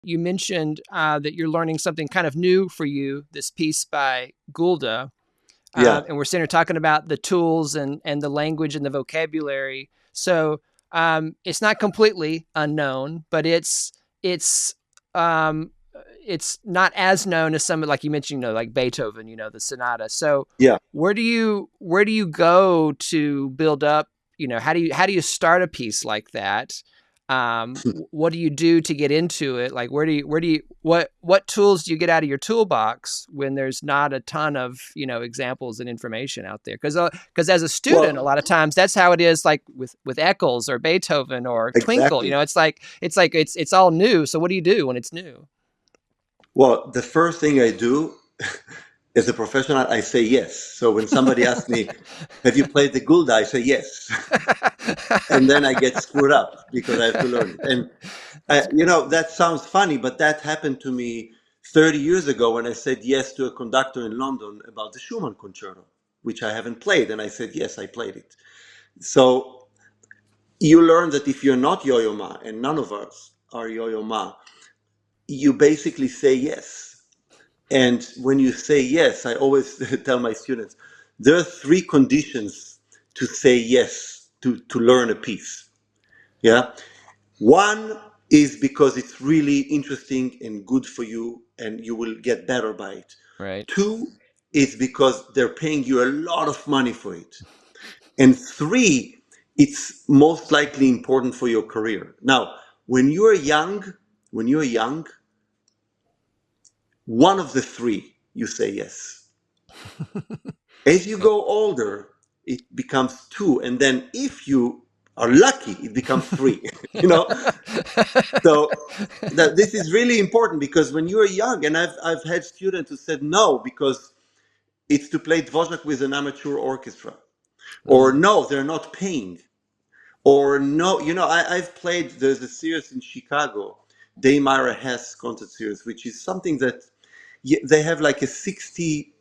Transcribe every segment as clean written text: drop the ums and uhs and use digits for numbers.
You mentioned that you're learning something kind of new for you, this piece by Gulda. Yeah. And we're sitting here talking about the tools and the language and the vocabulary. So it's not completely unknown, but um, it's not as known as some, like you mentioned, like Beethoven, the sonata. So Yeah. where do you go to build up? How do you start a piece like that? What do you do to get into it? Like, what tools do you get out of your toolbox when there's not a ton of, examples and information out there? Because as a student, a Well, lot of times that's how it is, like with Eccles or Beethoven or Twinkle, exactly. it's all new. So what do you do when it's new? Well, the first thing I do as a professional, I say yes. So when somebody asks me, have you played the Gulda? I say yes. And then I get screwed up because I have to learn it. And, that sounds funny, but that happened to me 30 years ago when I said yes to a conductor in London about the Schumann concerto, which I haven't played. And I said, yes, I played it. So you learn that if you're not Yo-Yo Ma, and none of us are Yo-Yo Ma, you basically say yes. And when you say yes, I always tell my students, there are three conditions to say yes to learn a piece. Yeah. One is because it's really interesting and good for you and you will get better by it. Right. Two is because they're paying you a lot of money for it. And three, it's most likely important for your career. Now, when you're young, one of the three, you say yes. As you go older, it becomes two. And then if you are lucky, it becomes three, you know? So this is really important because when you're young, and I've had students who said no, because it's to play Dvorak with an amateur orchestra. Or no, they're not paying. Or no, I've played, there's a series in Chicago, Daymara Hess concert series, which is something that they have like a 60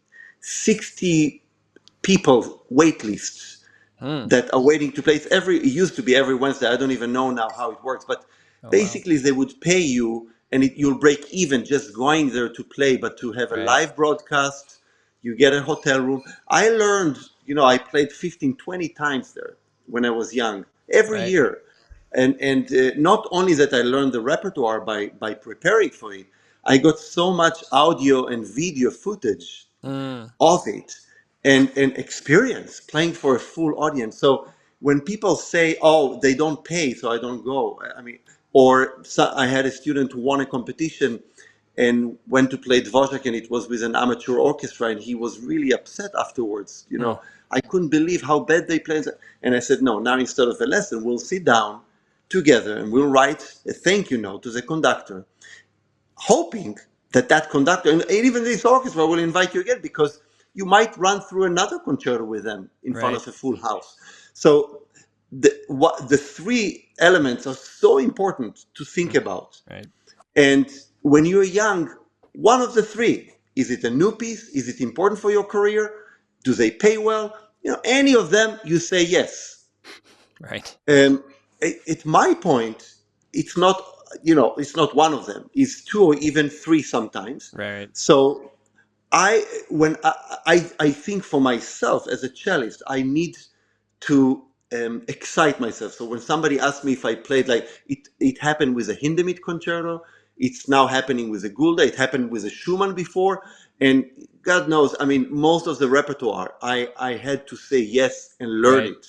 people wait list that are waiting to play. It used to be every Wednesday. I don't even know now how it works, but Oh, wow. basically they would pay you and you'll break even just going there to play, but to have a Right. live broadcast, you get a hotel room. I learned, I played 15, 20 times there when I was young, every Right. year. And not only that I learned the repertoire by preparing for it, I got so much audio and video footage of it and experience playing for a full audience. So when people say, oh, they don't pay, so I don't go. I mean, I had a student who won a competition and went to play Dvorak, and it was with an amateur orchestra, and he was really upset afterwards. I couldn't believe how bad they played. And I said, no, now instead of a lesson, we'll sit down together and we'll write a thank you note to the conductor, hoping that conductor and even this orchestra will invite you again, because you might run through another concerto with them in front Right. of a full house. So the three elements are so important to think about. Right. And when you're young, one of the three, is it a new piece? Is it important for your career? Do they pay well? Any of them, you say yes. Right. At my point, it's not, it's not one of them. It's two or even three sometimes. Right. So I think for myself as a cellist, I need to excite myself. So when somebody asks me if I played, like it happened with a Hindemith concerto, it's now happening with a Gulda, it happened with a Schumann before, and God knows, I mean, most of the repertoire, I had to say yes and learn Right. it.